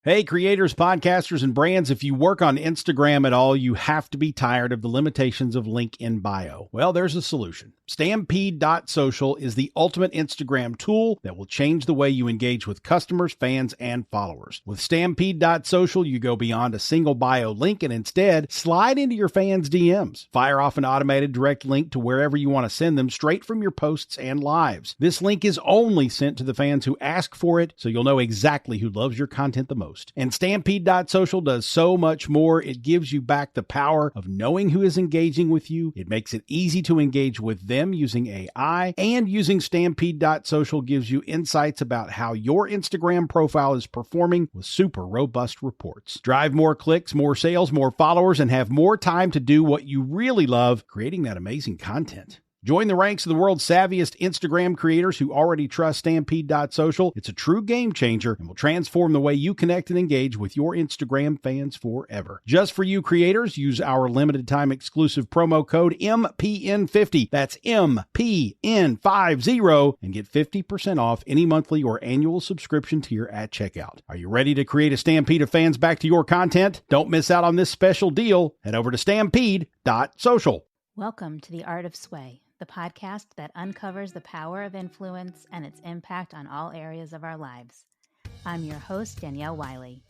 Hey, creators, podcasters, and brands, if you work on Instagram at all, you have to be tired of the limitations of link in bio. Well, there's a solution. Stampede.social is the ultimate Instagram tool that will change the way you engage with customers, fans, and followers. With Stampede.social, you go beyond a single bio link and instead slide into your fans' DMs. Fire off an automated direct link to wherever you want to send them straight from your posts and lives. This link is only sent to the fans who ask for it, so you'll know exactly who loves your content the most. And Stampede.social does so much more. It gives you back the power of knowing who is engaging with you. It makes it easy to engage with them using AI, and using Stampede.social gives you insights about how your Instagram profile is performing with super robust reports. Drive more clicks, more sales, more followers, and have more time to do what you really love, creating that amazing content. Join the ranks of the world's savviest Instagram creators who already trust Stampede.social. It's a true game changer and will transform the way you connect and engage with your Instagram fans forever. Just for you creators, use our limited time exclusive promo code MPN50. That's MPN50 and get 50% off any monthly or annual subscription tier at checkout. Are you ready to create a stampede of fans back to your content? Don't miss out on this special deal. Head over to Stampede.social. Welcome to The Art of Sway, the podcast that uncovers the power of influence and its impact on all areas of our lives. I'm your host, Danielle Wiley.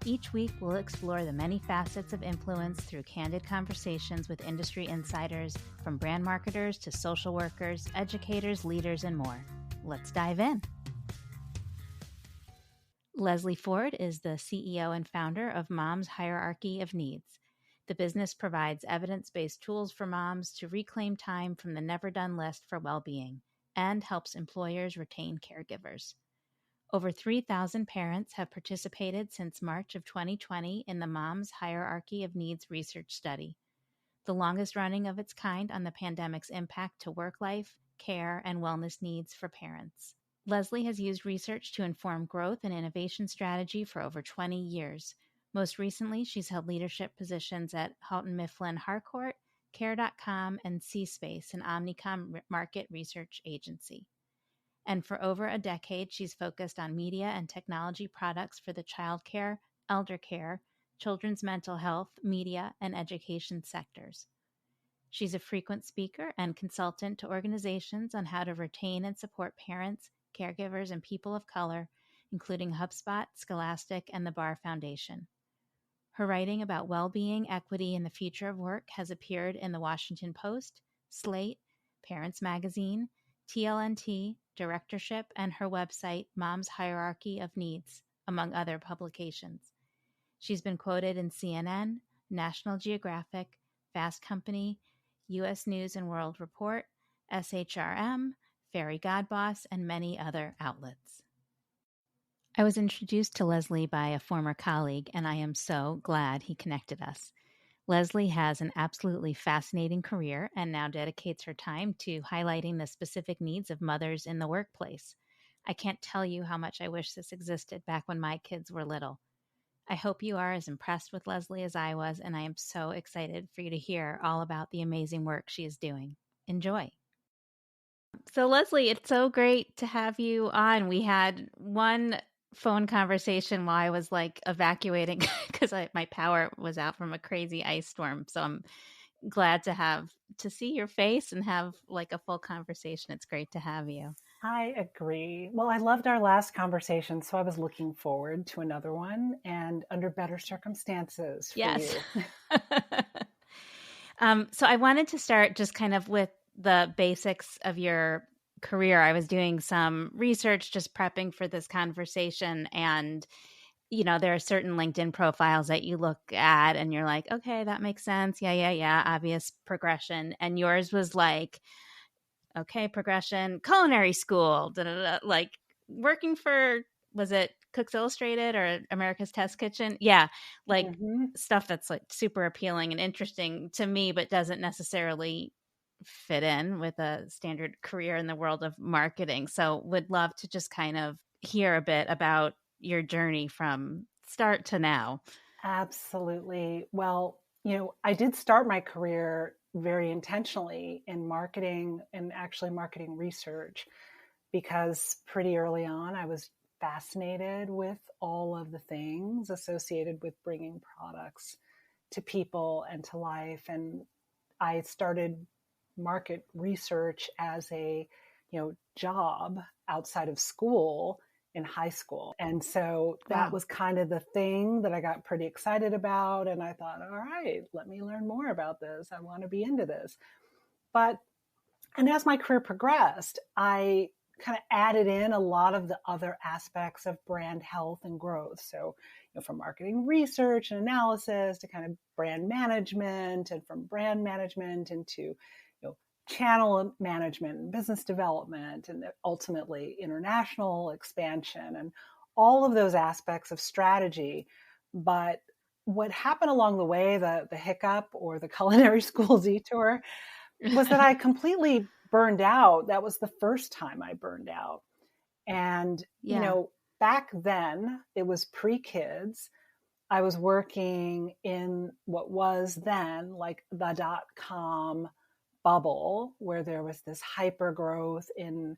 Each week, we'll explore the many facets of influence through candid conversations with industry insiders, from brand marketers to social workers, educators, leaders, and more. Let's dive in. Leslie Forde is the CEO and founder of Mom's Hierarchy of Needs. The business provides evidence-based tools for moms to reclaim time from the never-done list for well-being and helps employers retain caregivers. Over 3,000 parents have participated since March of 2020 in the Mom's Hierarchy of Needs research study, the longest running of its kind on the pandemic's impact to work life, care, and wellness needs for parents. Leslie has used research to inform growth and innovation strategy for over 20 years. Most recently, she's held leadership positions at Houghton Mifflin Harcourt, Care.com, and C-Space, an Omnicom market research agency. And for over a decade, she's focused on media and technology products for the childcare, elder care, children's mental health, media, and education sectors. She's a frequent speaker and consultant to organizations on how to retain and support parents, caregivers, and people of color, including HubSpot, Scholastic, and the Barr Foundation. Her writing about well-being, equity, and the future of work has appeared in the Washington Post, Slate, Parents Magazine, TLNT, Directorship, and her website, Mom's Hierarchy of Needs, among other publications. She's been quoted in CNN, National Geographic, Fast Company, U.S. News and World Report, SHRM, Fairy Godboss, and many other outlets. I was introduced to Leslie by a former colleague, and I am so glad he connected us. Leslie has an absolutely fascinating career and now dedicates her time to highlighting the specific needs of mothers in the workplace. I can't tell you how much I wish this existed back when my kids were little. I hope you are as impressed with Leslie as I was, and I am so excited for you to hear all about the amazing work she is doing. Enjoy. So Leslie, it's so great to have you on. We had one phone conversation while I was like evacuating because my power was out from a crazy ice storm. So I'm glad to see your face and have like a full conversation. It's great to have you. I agree. Well, I loved our last conversation, so I was looking forward to another one and under better circumstances for yes. you. So I wanted to start just kind of with the basics of your career. I was doing some research, just prepping for this conversation. And, you know, there are certain LinkedIn profiles that you look at and you're like, okay, that makes sense. Yeah. Obvious progression. And yours was like, okay, progression, culinary school, like working for, was it Cooks Illustrated or America's Test Kitchen? Yeah. Like stuff that's like super appealing and interesting to me, but doesn't necessarily fit in with a standard career in the world of marketing. So would love to just kind of hear a bit about your journey from start to now. Absolutely. Well, you know, I did start my career very intentionally in marketing and actually marketing research, because pretty early on I was fascinated with all of the things associated with bringing products to people and to life. And I started market research as a, job outside of school in high school. And so that was kind of the thing that I got pretty excited about. And I thought, all right, let me learn more about this. I want to be into this. And as my career progressed, I kind of added in a lot of the other aspects of brand health and growth. So, from marketing research and analysis to kind of brand management, and from brand management into, channel management and business development, and ultimately international expansion and all of those aspects of strategy. But what happened along the way, the hiccup or the culinary school detour, was that I completely burned out. That was the first time I burned out. And, back then it was pre-kids. I was working in what was then like the .com bubble, where there was this hyper growth in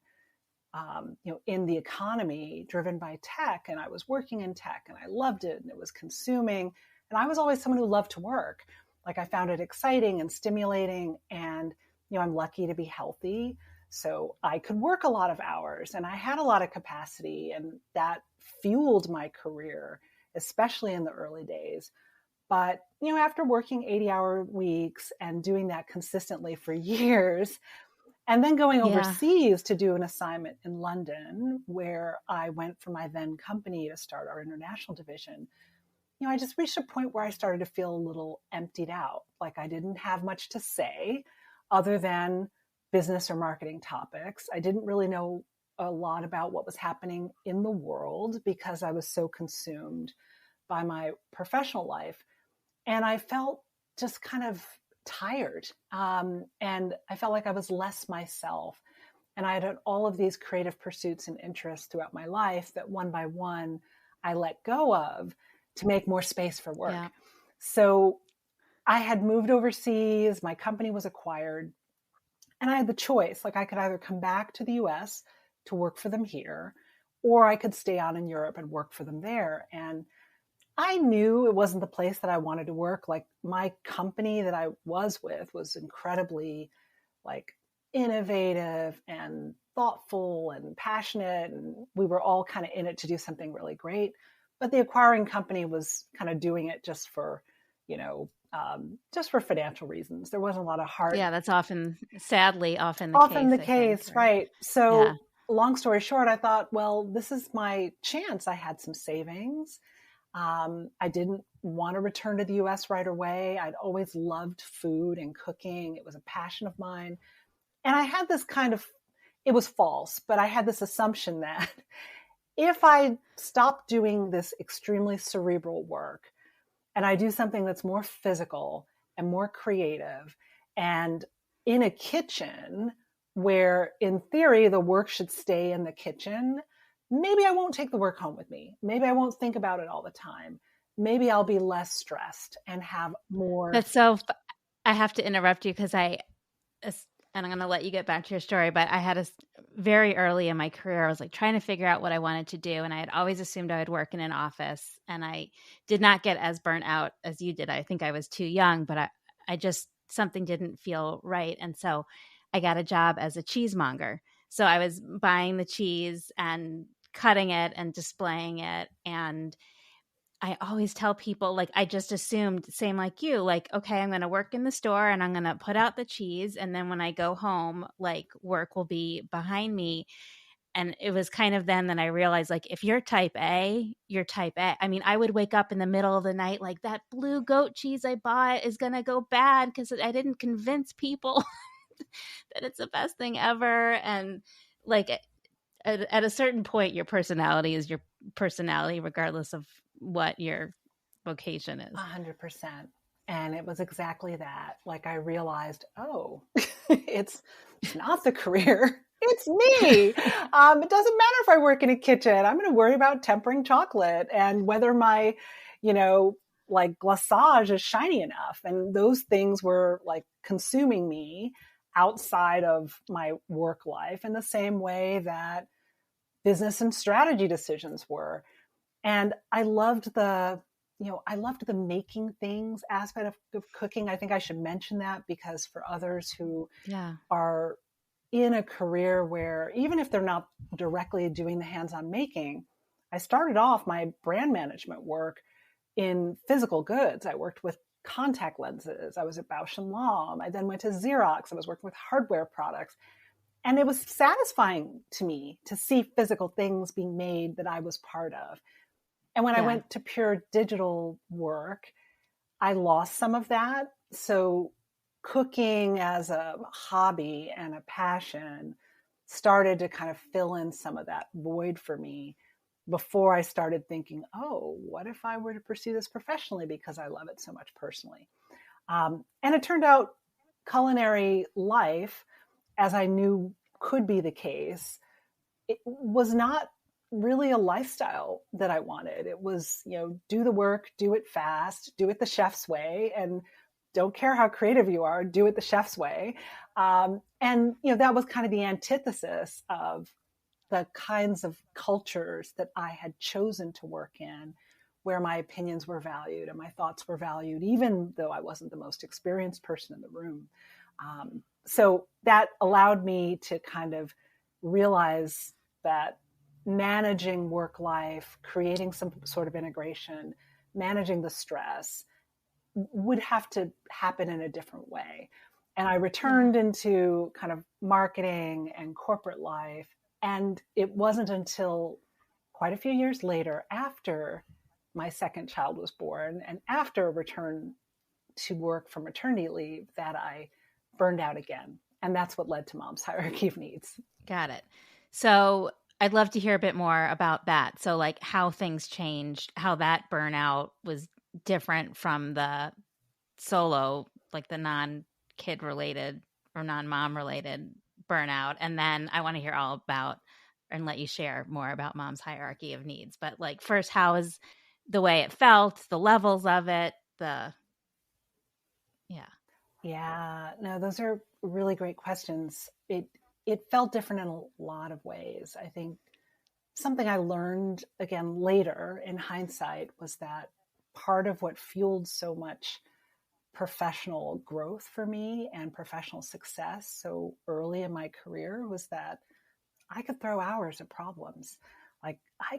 the economy driven by tech. And I was working in tech and I loved it and it was consuming. And I was always someone who loved to work. Like I found it exciting and stimulating, and, I'm lucky to be healthy. So I could work a lot of hours and I had a lot of capacity, and that fueled my career, especially in the early days. But, after working 80-hour weeks and doing that consistently for years, and then going overseas to do an assignment in London, where I went for my then company to start our international division, I just reached a point where I started to feel a little emptied out. Like I didn't have much to say other than business or marketing topics. I didn't really know a lot about what was happening in the world because I was so consumed by my professional life. And I felt just kind of tired. And I felt like I was less myself. And I had all of these creative pursuits and interests throughout my life that one by one I let go of to make more space for work. Yeah. So I had moved overseas, my company was acquired, and I had the choice. Like I could either come back to the US to work for them here, or I could stay on in Europe and work for them there. And I knew it wasn't the place that I wanted to work. Like my company that I was with was incredibly like innovative and thoughtful and passionate. And we were all kind of in it to do something really great. But the acquiring company was kind of doing it just for, just for financial reasons. There wasn't a lot of heart. Yeah, that's sadly, often the case, right? So long story short, I thought, well, this is my chance. I had some savings. I didn't want to return to the US right away. I'd always loved food and cooking. It was a passion of mine. And I had this it was false, but I had this assumption that if I stop doing this extremely cerebral work and I do something that's more physical and more creative and in a kitchen where in theory the work should stay in the kitchen, maybe I won't take the work home with me. Maybe I won't think about it all the time. Maybe I'll be less stressed and have more. I have to interrupt you because and I'm going to let you get back to your story, but I had very early in my career, I was like trying to figure out what I wanted to do. And I had always assumed I would work in an office, and I did not get as burnt out as you did. I think I was too young, but I just, something didn't feel right. And so I got a job as a cheesemonger. So I was buying the cheese and cutting it and displaying it. And I always tell people, like, I just assumed, same like you, like, okay, I'm going to work in the store and I'm going to put out the cheese. And then when I go home, like, work will be behind me. And it was kind of then that I realized, like, if you're type A, you're type A. I mean, I would wake up in the middle of the night, like, that blue goat cheese I bought is going to go bad because I didn't convince people that it's the best thing ever. And like, at a certain point, your personality is your personality, regardless of what your vocation is. 100%. And it was exactly that. Like I realized, oh, it's not the career. It's me. It doesn't matter if I work in a kitchen. I'm going to worry about tempering chocolate and whether my, like glaçage is shiny enough. And those things were like consuming me outside of my work life in the same way that business and strategy decisions were. And I loved the making things aspect of cooking. I think I should mention that, because for others who are in a career where, even if they're not directly doing the hands-on making, I started off my brand management work in physical goods. I worked with contact lenses. I was at Bausch and Lomb. I then went to Xerox. I was working with hardware products. And it was satisfying to me to see physical things being made that I was part of. And when I went to pure digital work, I lost some of that. So cooking as a hobby and a passion started to kind of fill in some of that void for me before I started thinking, oh, what if I were to pursue this professionally, because I love it so much personally. And it turned out culinary life, as I knew could be the case, it was not really a lifestyle that I wanted. It was, do the work, do it fast, do it the chef's way, and don't care how creative you are, do it the chef's way. And that was kind of the antithesis of the kinds of cultures that I had chosen to work in, where my opinions were valued and my thoughts were valued, even though I wasn't the most experienced person in the room. So that allowed me to kind of realize that managing work life, creating some sort of integration, managing the stress would have to happen in a different way. And I returned into kind of marketing and corporate life. And it wasn't until quite a few years later, after my second child was born and after a return to work from maternity leave, that I burned out again. And that's what led to Mom's Hierarchy of Needs. Got it. So I'd love to hear a bit more about that. So like how things changed, how that burnout was different from the solo, like the non-kid related or non-mom related burnout. And then I want to hear all about and let you share more about Mom's Hierarchy of Needs. But like first, how is the way it felt, the levels of it, Yeah, no, those are really great questions. It felt different in a lot of ways. I think something I learned again later in hindsight was that part of what fueled so much professional growth for me and professional success so early in my career was that I could throw hours at problems. Like I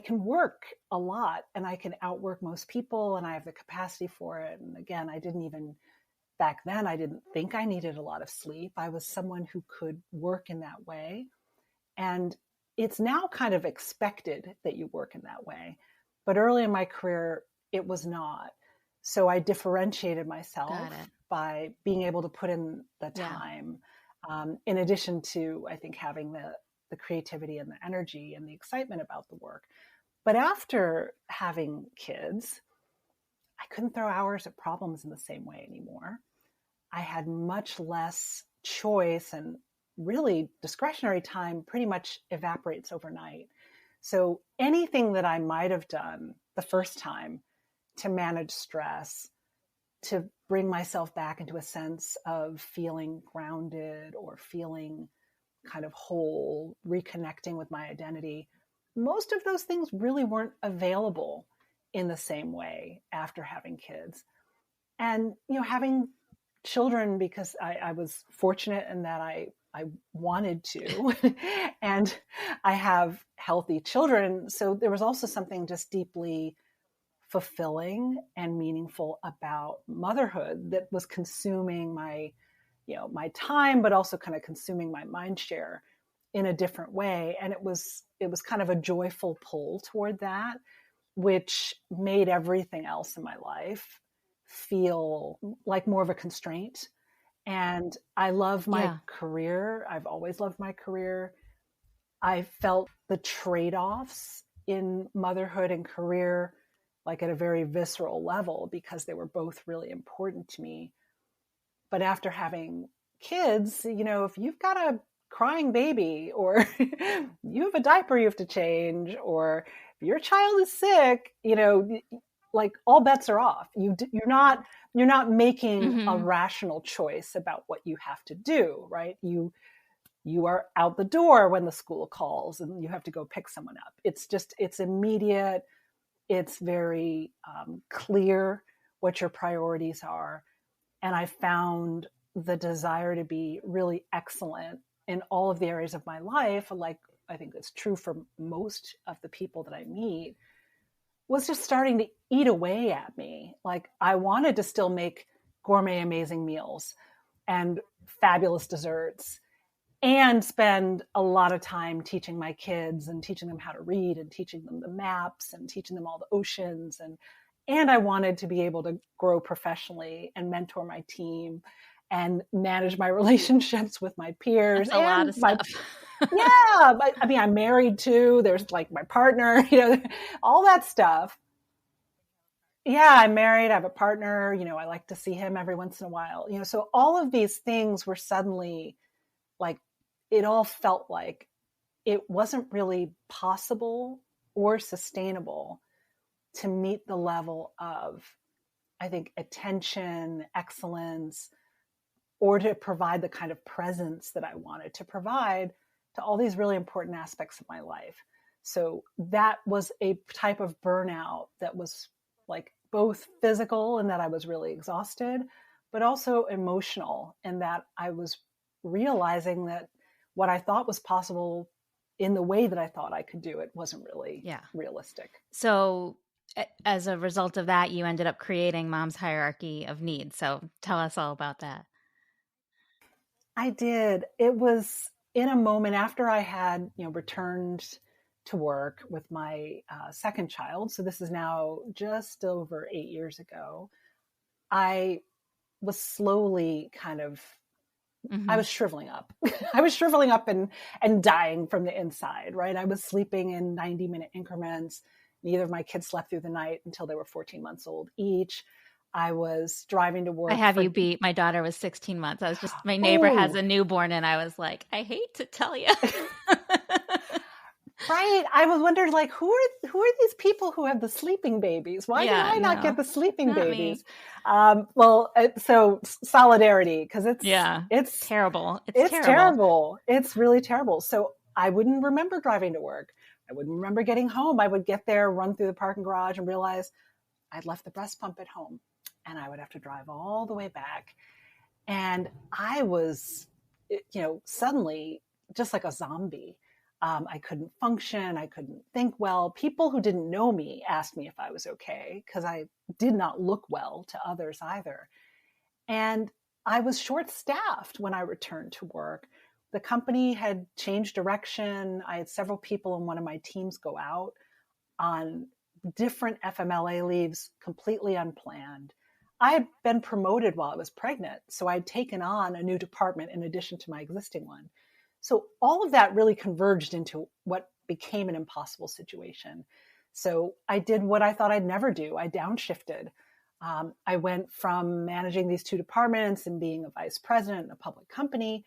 can work a lot and I can outwork most people, and I have the capacity for it. And again, back then, I didn't think I needed a lot of sleep. I was someone who could work in that way. And it's now kind of expected that you work in that way. But early in my career, it was not. So I differentiated myself by being able to put in the time, in addition to, I think, having the creativity and the energy and the excitement about the work. But after having kids, I couldn't throw hours at problems in the same way anymore. I had much less choice, and really discretionary time pretty much evaporates overnight. So anything that I might have done the first time to manage stress, to bring myself back into a sense of feeling grounded or feeling kind of whole, reconnecting with my identity, most of those things really weren't available in the same way after having kids. And, having children, because I was fortunate in that I wanted to, and I have healthy children. So there was also something just deeply fulfilling and meaningful about motherhood that was consuming my time, but also kind of consuming my mind share in a different way. And it was kind of a joyful pull toward that, which made everything else in my life feel like more of a constraint. And I love my career. I've always loved my career. I felt the trade-offs in motherhood and career like at a very visceral level, because they were both really important to me. But after having kids, if you've got a crying baby, or you have a diaper you have to change, or if your child is sick, like all bets are off. You're not making a rational choice about what you have to do, right? You you are out the door when the school calls and you have to go pick someone up. It's immediate. It's very clear what your priorities are. And I found the desire to be really excellent in all of the areas of my life, like I think it's true for most of the people that I meet, was just starting to eat away at me. Like I wanted to still make gourmet, amazing meals and fabulous desserts and spend a lot of time teaching my kids and teaching them how to read and teaching them the maps and teaching them all the oceans. And I wanted to be able to grow professionally and mentor my team and manage my relationships with my peers. That's a lot of stuff. Yeah. But, I mean, I'm married too. There's like my partner, all that stuff. Yeah, I'm married. I have a partner. I like to see him every once in a while. So all of these things were suddenly like, it all felt like it wasn't really possible or sustainable to meet the level of, I think, attention, excellence, or to provide the kind of presence that I wanted to provide to all these really important aspects of my life. So that was a type of burnout that was like both physical in that I was really exhausted, but also emotional in that I was realizing that what I thought was possible in the way that I thought I could do it wasn't really realistic. So as a result of that, you ended up creating Mom's Hierarchy of Needs. So tell us all about that. I did. It was in a moment after I had, returned to work with my second child. So this is now just over 8 years ago. I was slowly kind of, I was shriveling up. I was shriveling up and dying from the inside, right? I was sleeping in 90-minute increments. Neither of my kids slept through the night until they were 14 months old each. I was driving to work. I have you beat. My daughter was 16 months. My neighbor has a newborn and I was like, I hate to tell you. Right. I was wondering, like, who are these people who have the sleeping babies? Why did I not get the sleeping babies? So solidarity, because it's terrible. It's terrible. It's really terrible. So I wouldn't remember driving to work. I wouldn't remember getting home. I would get there, run through the parking garage and realize I'd left the breast pump at home and I would have to drive all the way back. And I was, suddenly just like a zombie. I couldn't function. I couldn't think well. People who didn't know me asked me if I was okay because I did not look well to others either. And I was short-staffed when I returned to work. The company had changed direction. I had several people in one of my teams go out on different FMLA leaves, completely unplanned. I had been promoted while I was pregnant, so I'd taken on a new department in addition to my existing one. So all of that really converged into what became an impossible situation. So I did what I thought I'd never do. I downshifted. I went from managing these two departments and being a vice president in a public company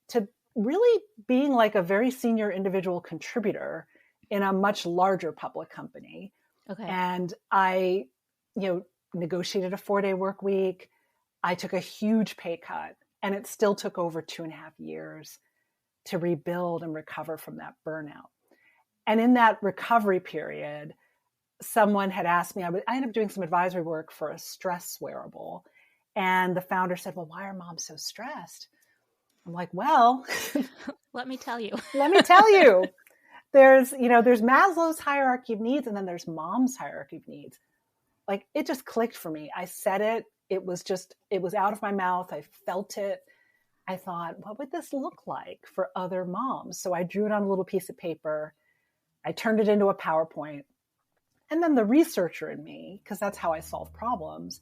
to really being like a very senior individual contributor in a much larger public company. Okay. And I, negotiated a 4-day work week. I took a huge pay cut, and it still took over 2.5 years to rebuild and recover from that burnout. And in that recovery period, someone had asked me, I ended up doing some advisory work for a stress wearable. And the founder said, well, why are moms so stressed? I'm like, well, let me tell you. Let me tell you. There's Maslow's hierarchy of needs, and then there's mom's hierarchy of needs. Like, it just clicked for me. I said it. It was out of my mouth. I felt it. I thought, what would this look like for other moms? So I drew it on a little piece of paper. I turned it into a PowerPoint. And then the researcher in me, because that's how I solve problems,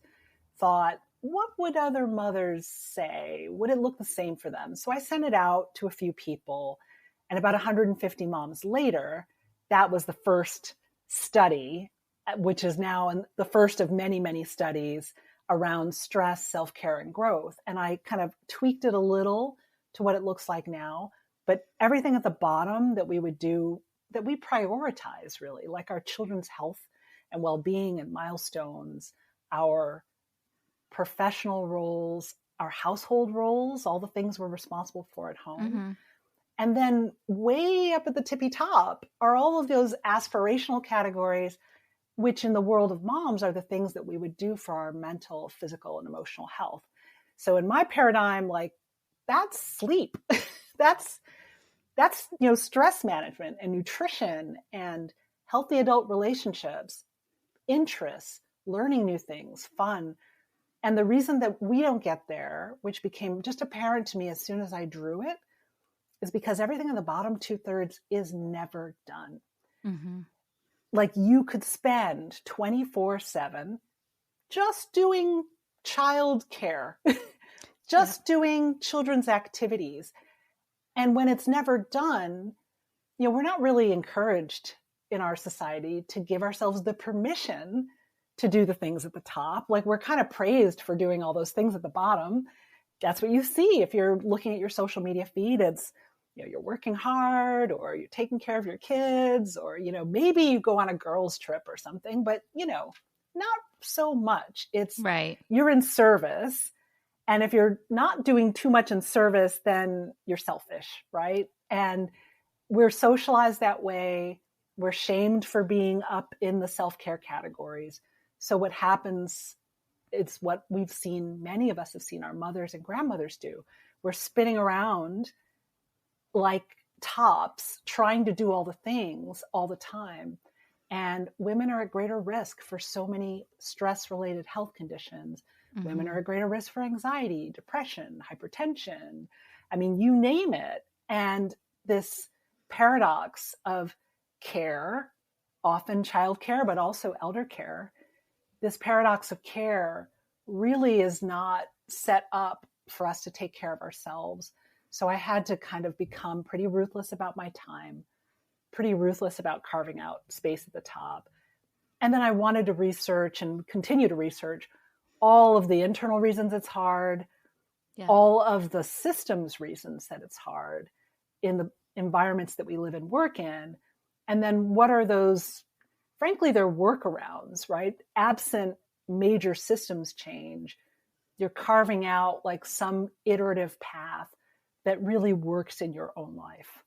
thought, what would other mothers say? Would it look the same for them? So I sent it out to a few people. And about 150 moms later, that was the first study, which is now the first of many, many studies around stress, self-care, and growth. And I kind of tweaked it a little to what it looks like now. But everything at the bottom that we would do, that we prioritize really, like our children's health and well-being and milestones, our professional roles, our household roles, all the things we're responsible for at home. And then way up at the tippy top are all of those aspirational categories, which in the world of moms are the things that we would do for our mental, physical, and emotional health. So in my paradigm, like, that's sleep. that's stress management and nutrition and healthy adult relationships, interests, learning new things, fun. And the reason that we don't get there, which became just apparent to me as soon as I drew it, is because everything in the bottom 2/3 is never done. Mm-hmm. Like, you could spend 24/7 just doing child care, just doing children's activities. And when it's never done, we're not really encouraged in our society to give ourselves the permission to do the things at the top. Like, we're kind of praised for doing all those things at the bottom. That's what you see if you're looking at your social media feed. It's, you're working hard, or you're taking care of your kids, or, maybe you go on a girls' trip or something, but, not so much. It's right. You're in service. And if you're not doing too much in service, then you're selfish, right? And we're socialized that way. We're shamed for being up in the self-care categories. So what happens, it's what we've seen, many of us have seen our mothers and grandmothers do. We're spinning around like tops, trying to do all the things all the time. And women are at greater risk for so many stress-related health conditions. Mm-hmm. Women are at greater risk for anxiety, depression, hypertension. I mean, you name it. And this paradox of care, often child care, but also elder care, this paradox of care really is not set up for us to take care of ourselves. So I had to kind of become pretty ruthless about my time, pretty ruthless about carving out space at the top. And then I wanted to research and continue to research all of the internal reasons it's hard, all of the systems reasons that it's hard in the environments that we live and work in. And then what are those, frankly, they're workarounds, right? Absent major systems change, you're carving out like some iterative path that really works in your own life.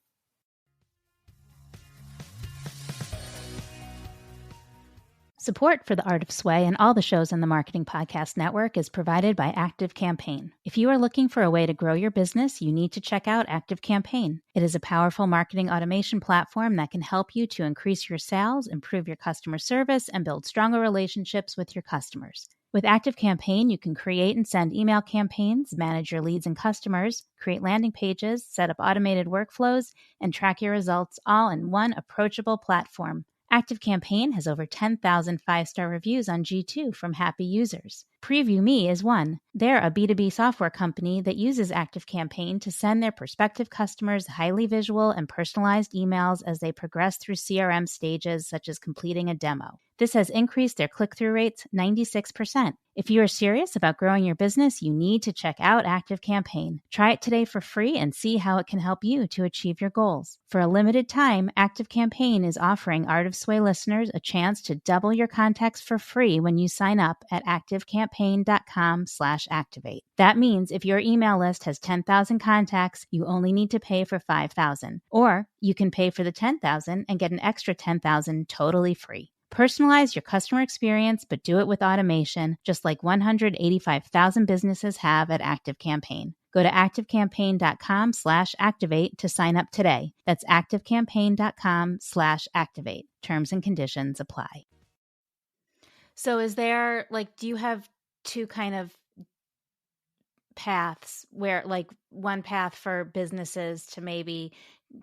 Support for The Art of Sway and all the shows on the Marketing Podcast Network is provided by ActiveCampaign. If you are looking for a way to grow your business, you need to check out ActiveCampaign. It is a powerful marketing automation platform that can help you to increase your sales, improve your customer service, and build stronger relationships with your customers. With ActiveCampaign, you can create and send email campaigns, manage your leads and customers, create landing pages, set up automated workflows, and track your results all in one approachable platform. ActiveCampaign has over 10,000 five-star reviews on G2 from happy users. Preview Me is one. They're a B2B software company that uses ActiveCampaign to send their prospective customers highly visual and personalized emails as they progress through CRM stages such as completing a demo. This has increased their click-through rates 96%. If you are serious about growing your business, you need to check out ActiveCampaign. Try it today for free and see how it can help you to achieve your goals. For a limited time, ActiveCampaign is offering Art of Sway listeners a chance to double your contacts for free when you sign up at activecampaign.com/activate. That means if your email list has 10,000 contacts, you only need to pay for 5,000. Or you can pay for the 10,000 and get an extra 10,000 totally free. Personalize your customer experience, but do it with automation, just like 185,000 businesses have at ActiveCampaign. Go to activecampaign.com/activate to sign up today. That's activecampaign.com/activate. Terms and conditions apply. So is there, like, do you have two kind of paths where, like, one path for businesses to maybe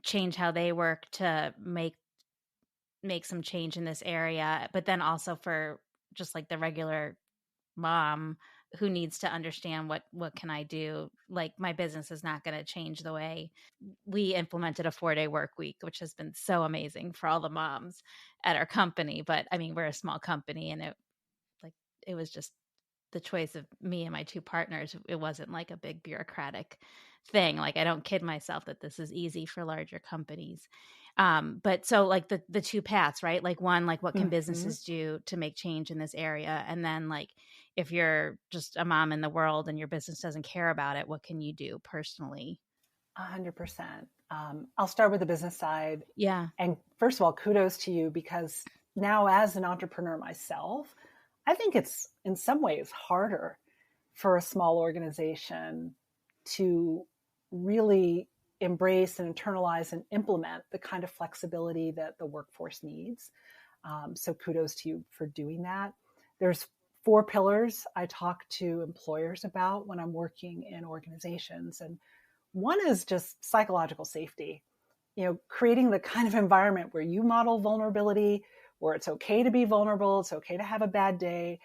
change how they work to make some change in this area, but then also for just like the regular mom who needs to understand what can I do? Like, my business is not going to change the way we implemented a 4-day work week, which has been so amazing for all the moms at our company. But I mean, we're a small company, and it was just the choice of me and my two partners. It wasn't like a big bureaucratic thing. Like, I don't kid myself that this is easy for larger companies. But so like the two paths, right? Like, one, like, what can businesses do to make change in this area? And then, like, if you're just a mom in the world and your business doesn't care about it, what can you do personally? 100%. I'll start with the business side. Yeah. And first of all, kudos to you, because now as an entrepreneur myself, I think it's in some ways harder for a small organization to really embrace and internalize and implement the kind of flexibility that the workforce needs. So kudos to you for doing that. There's 4 pillars I talk to employers about when I'm working in organizations. And one is just psychological safety, creating the kind of environment where you model vulnerability, where it's okay to be vulnerable, it's okay to have a bad day,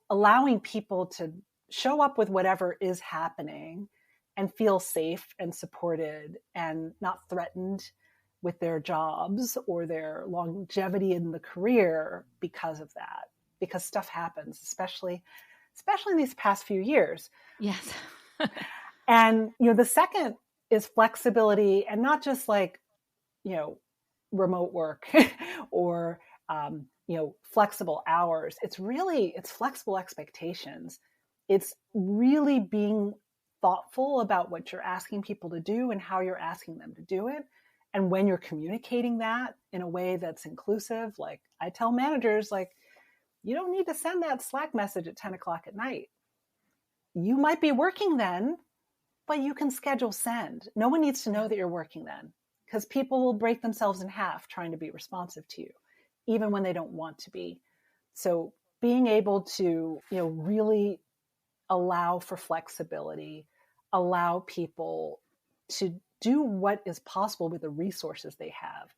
allowing people to show up with whatever is happening and feel safe and supported and not threatened with their jobs or their longevity in the career because of that, because stuff happens, especially in these past few years. Yes. And, the second is flexibility, and not just like, remote work or, flexible hours. It's flexible expectations. It's really being thoughtful about what you're asking people to do and how you're asking them to do it. And when you're communicating that in a way that's inclusive, like I tell managers, like, you don't need to send that Slack message at 10 o'clock at night. You might be working then, but you can schedule send. No one needs to know that you're working then, because people will break themselves in half trying to be responsive to you, even when they don't want to be. So being able to, really allow for flexibility, allow people to do what is possible with the resources they have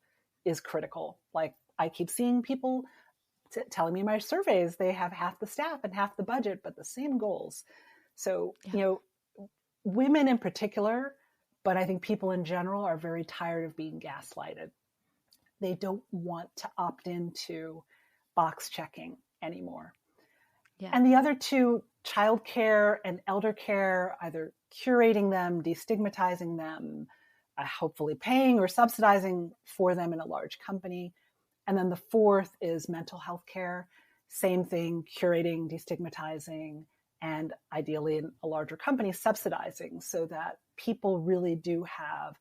is critical. Like I keep seeing people telling me in my surveys, they have half the staff and half the budget, but the same goals. So, women in particular, but I think people in general are very tired of being gaslighted. They don't want to opt into box checking anymore. Yeah. And the other two, childcare and elder care, either curating them, destigmatizing them, hopefully paying or subsidizing for them in a large company. And then the fourth is mental health care. Same thing, curating, destigmatizing, and ideally in a larger company, subsidizing, so that people really do have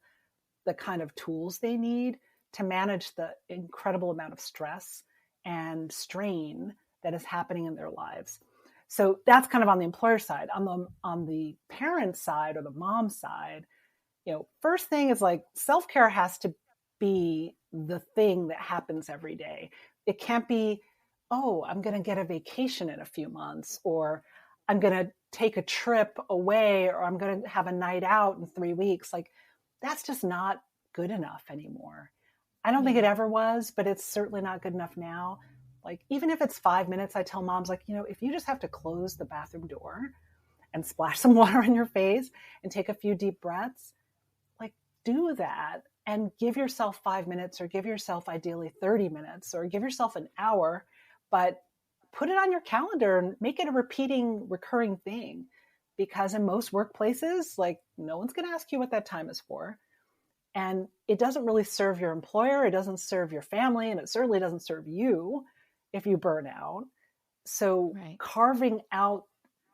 the kind of tools they need to manage the incredible amount of stress and strain that is happening in their lives. So that's kind of on the employer side. On the parent side or the mom side, first thing is like self-care has to be the thing that happens every day. It can't be, oh, I'm going to get a vacation in a few months, or I'm going to take a trip away, or I'm going to have a night out in 3 weeks. Like that's just not good enough anymore. I don't think it ever was, but it's certainly not good enough now. Like even if it's 5 minutes, I tell moms, like, if you just have to close the bathroom door and splash some water in your face and take a few deep breaths, like do that and give yourself 5 minutes, or give yourself ideally 30 minutes, or give yourself an hour, but put it on your calendar and make it a recurring thing. Because in most workplaces, like no one's going to ask you what that time is for. And it doesn't really serve your employer. It doesn't serve your family. And it certainly doesn't serve you if you burn out. So carving out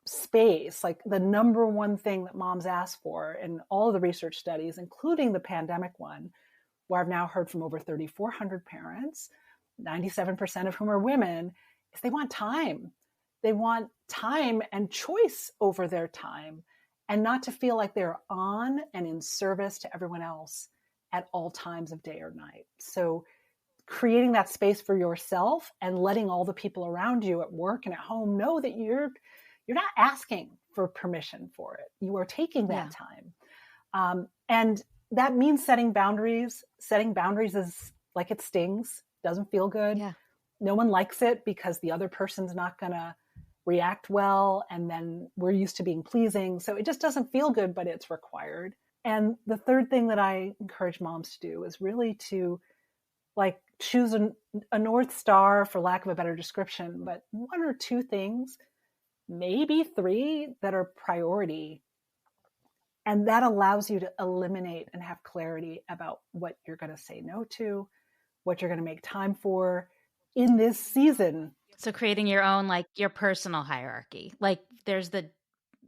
space, like the number one thing that moms ask for in all of the research studies, including the pandemic one, where I've now heard from over 3,400 parents, 97% of whom are women, is they want time. They want time and choice over their time, and not to feel like they're on and in service to everyone else at all times of day or night. So creating that space for yourself and letting all the people around you at work and at home know that you're not asking for permission for it. You are taking that time. And that means setting boundaries. Setting boundaries is like, it stings, doesn't feel good. Yeah. No one likes it because the other person's not going to react well. And then we're used to being pleasing. So it just doesn't feel good, but it's required. And the third thing that I encourage moms to do is really to like choose a North Star, for lack of a better description, but 1 or 2 things, maybe 3 that are priority. And that allows you to eliminate and have clarity about what you're going to say no to, what you're going to make time for in this season. So creating your own, like your personal hierarchy, like there's the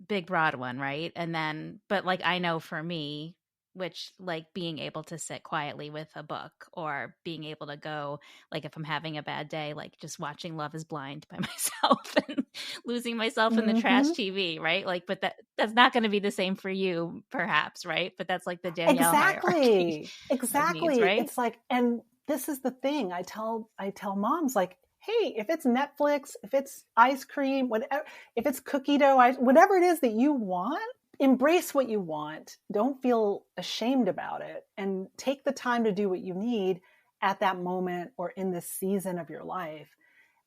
big broad one, right? And then, but like I know for me, which like being able to sit quietly with a book or being able to go, like if I'm having a bad day, like just watching Love is Blind by myself and losing myself in the trash Mm-hmm. TV, right? Like, but that's not going to be the same for you perhaps, right? But that's like the Danielle hierarchy Exactly. of needs, Exactly. right? It's like, and this is the thing I tell moms, like, hey, if it's Netflix, if it's ice cream, whatever, if it's cookie dough, whatever it is that you want, embrace what you want. Don't feel ashamed about it and take the time to do what you need at that moment or in this season of your life,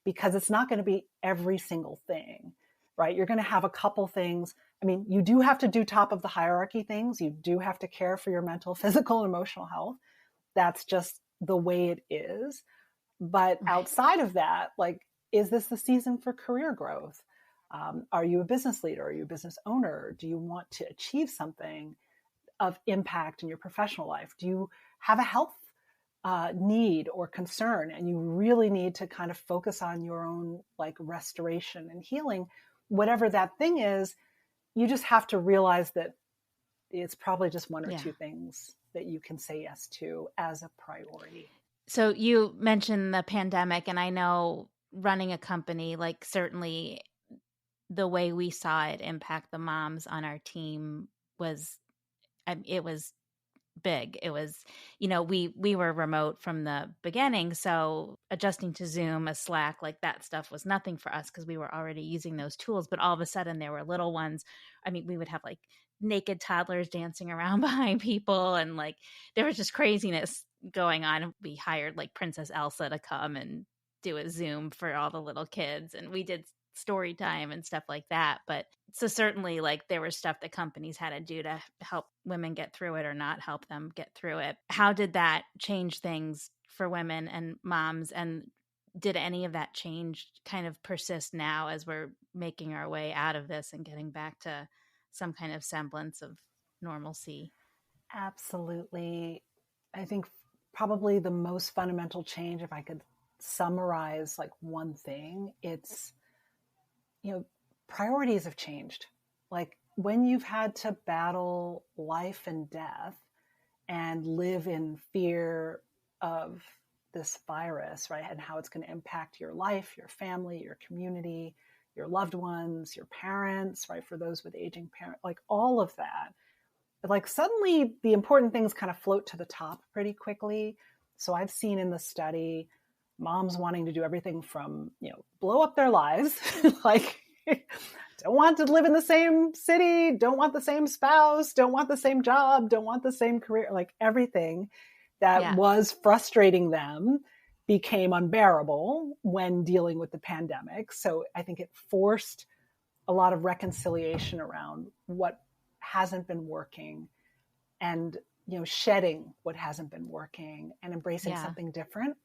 because it's not going to be every single thing, right? You're going to have a couple things. I mean, you do have to do top of the hierarchy things. You do have to care for your mental, physical, and emotional health. That's just the way it is. But Right. outside of that, like, is this the season for career growth? Are you a business leader? Are you a business owner? Do you want to achieve something of impact in your professional life? Do you have a health need or concern, and you really need to kind of focus on your own like restoration and healing? Whatever that thing is, you just have to realize that it's probably just one or Yeah. two things that you can say yes to as a priority. So you mentioned the pandemic, and I know running a company, like certainly the way we saw it impact the moms on our team was, it was big. It was, we were remote from the beginning, so adjusting to Zoom, a Slack, like that stuff was nothing for us because we were already using those tools. But all of a sudden there were little ones. I mean, we would have like naked toddlers dancing around behind people, and like there was just craziness going on. We hired like Princess Elsa to come and do a Zoom for all the little kids, and we did story time and stuff like that. But so certainly like there was stuff that companies had to do to help women get through it or not help them get through it. How did that change things for women and moms? And did any of that change kind of persist now as we're making our way out of this and getting back to some kind of semblance of normalcy? Absolutely. I think probably the most fundamental change, if I could summarize like one thing, it's, priorities have changed. Like when you've had to battle life and death and live in fear of this virus, right? And how it's going to impact your life, your family, your community, your loved ones, your parents, right? For those with aging parents, like all of that, like suddenly the important things kind of float to the top pretty quickly. So I've seen in the study moms wanting to do everything from, blow up their lives, like don't want to live in the same city, don't want the same spouse, don't want the same job, don't want the same career, like everything that was frustrating them became unbearable when dealing with the pandemic. So I think it forced a lot of reconciliation around what hasn't been working, and shedding what hasn't been working and embracing something different.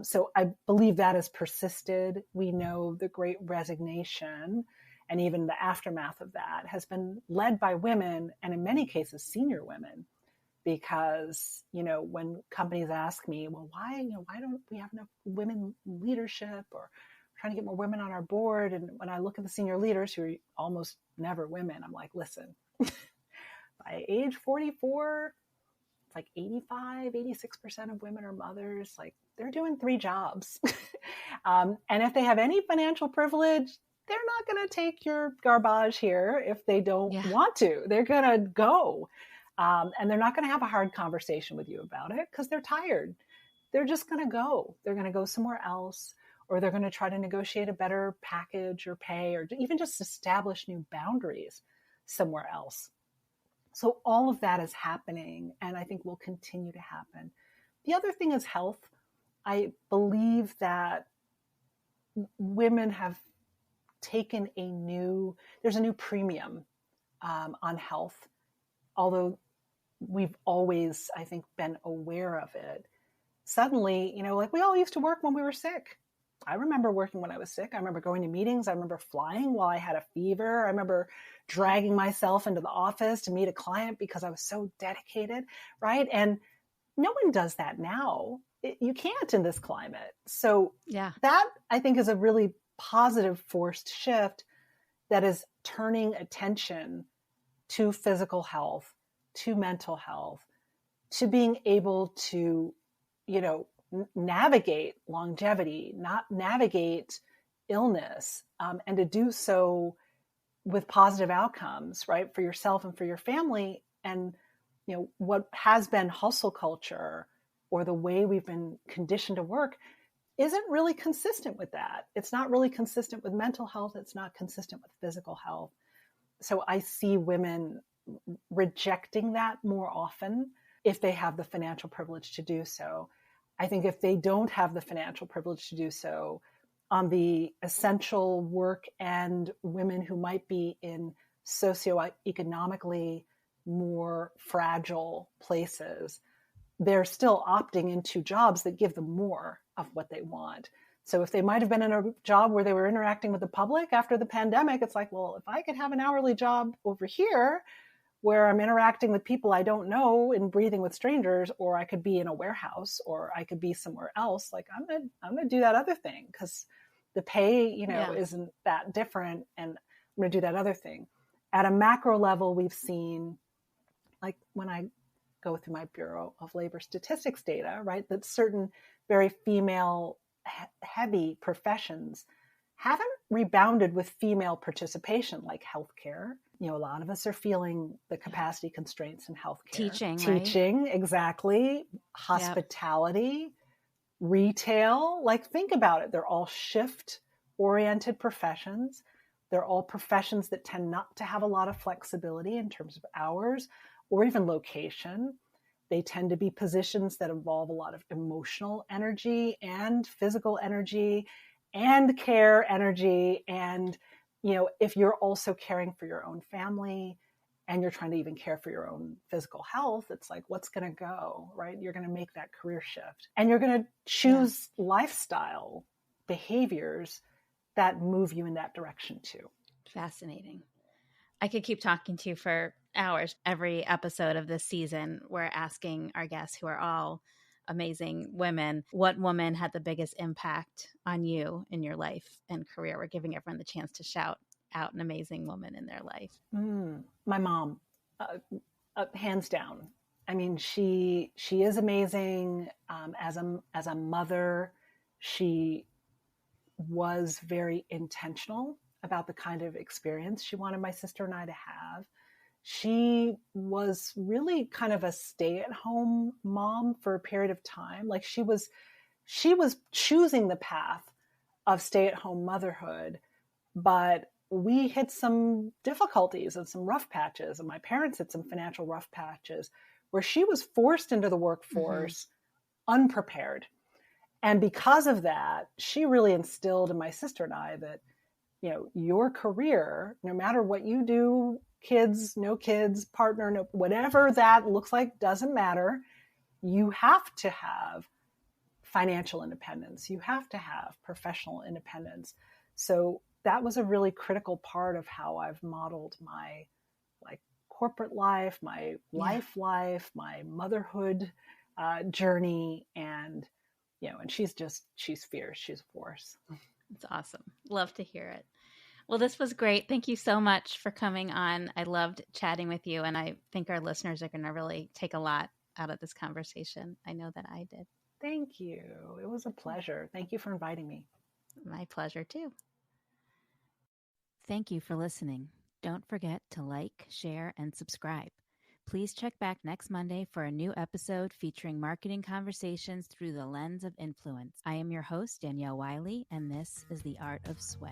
So I believe that has persisted. We know the Great Resignation and even the aftermath of that has been led by women, and in many cases senior women, because when companies ask me, well, why don't we have enough women leadership, or trying to get more women on our board, and when I look at the senior leaders who are almost never women, I'm like, listen, by age 44, it's like 86% of women are mothers. Like they're doing 3 jobs. And if they have any financial privilege, they're not going to take your garbage here if they don't want to. They're going to go. And they're not going to have a hard conversation with you about it because they're tired. They're just going to go. They're going to go somewhere else, or they're going to try to negotiate a better package or pay, or even just establish new boundaries somewhere else. So all of that is happening, and I think will continue to happen. The other thing is health. I believe that women have taken there's a new premium on health, although we've always, I think, been aware of it. Suddenly, like we all used to work when we were sick. I remember working when I was sick. I remember going to meetings. I remember flying while I had a fever. I remember dragging myself into the office to meet a client because I was so dedicated, right? And no one does that now. You can't in this climate. So that, I think, is a really positive forced shift that is turning attention to physical health, to mental health, to being able to, navigate longevity, not navigate illness, and to do so with positive outcomes, right, for yourself and for your family. And, what has been hustle culture or the way we've been conditioned to work isn't really consistent with that. It's not really consistent with mental health. It's not consistent with physical health. So I see women rejecting that more often if they have the financial privilege to do so. I think if they don't have the financial privilege to do so, on the essential work and women who might be in socioeconomically more fragile places, they're still opting into jobs that give them more of what they want. So if they might have been in a job where they were interacting with the public after the pandemic, it's like, well, if I could have an hourly job over here where I'm interacting with people I don't know and breathing with strangers, or I could be in a warehouse, or I could be somewhere else, like I'm gonna do that other thing because the pay, isn't that different, and I'm gonna do that other thing. At a macro level, we've seen, like when I go through my Bureau of Labor Statistics data, right, that certain very female heavy professions haven't rebounded with female participation, like healthcare. A lot of us are feeling the capacity constraints in healthcare. Teaching, right? Exactly. Hospitality, retail. Like, think about it. They're all shift-oriented professions. They're all professions that tend not to have a lot of flexibility in terms of hours or even location. They tend to be positions that involve a lot of emotional energy and physical energy and care energy. And, if you're also caring for your own family and you're trying to even care for your own physical health, it's like, what's going to go, right? You're going to make that career shift and you're going to choose lifestyle behaviors that move you in that direction too. Fascinating. I could keep talking to you for hours. Every episode of this season, we're asking our guests, who are all amazing women, what woman had the biggest impact on you in your life and career? We're giving everyone the chance to shout out an amazing woman in their life. My mom, hands down. I mean, she is amazing. As a mother, she was very intentional about the kind of experience she wanted my sister and I to have. She was really kind of a stay-at-home mom for a period of time. Like, she was choosing the path of stay-at-home motherhood, but we hit some difficulties and some rough patches, and my parents hit some financial rough patches where she was forced into the workforce unprepared. And because of that, she really instilled in my sister and I that, your career, no matter what you do, kids, no kids, partner, no, whatever that looks like, doesn't matter. You have to have financial independence. You have to have professional independence. So that was a really critical part of how I've modeled my corporate life, my life, my motherhood journey. And, and she's fierce. She's a force. It's awesome. Love to hear it. Well, this was great. Thank you so much for coming on. I loved chatting with you, and I think our listeners are going to really take a lot out of this conversation. I know that I did. Thank you. It was a pleasure. Thank you for inviting me. My pleasure, too. Thank you for listening. Don't forget to like, share, and subscribe. Please check back next Monday for a new episode featuring marketing conversations through the lens of influence. I am your host, Danielle Wiley, and this is The Art of Sway.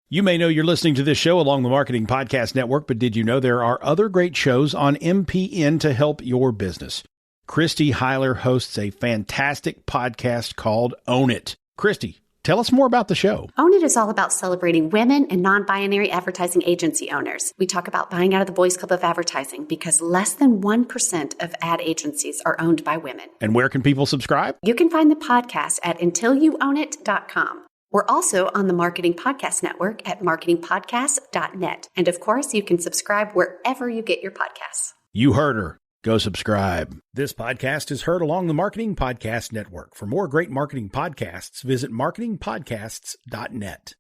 You may know you're listening to this show along the Marketing Podcast Network, but did you know there are other great shows on MPN to help your business? Christy Heiler hosts a fantastic podcast called Own It. Christy, tell us more about the show. Own It is all about celebrating women and non-binary advertising agency owners. We talk about buying out of the Boys Club of Advertising because less than 1% of ad agencies are owned by women. And where can people subscribe? You can find the podcast at untilyouownit.com. We're also on the Marketing Podcast Network at marketingpodcast.net. And of course, you can subscribe wherever you get your podcasts. You heard her. Go subscribe. This podcast is heard along the Marketing Podcast Network. For more great marketing podcasts, visit marketingpodcasts.net.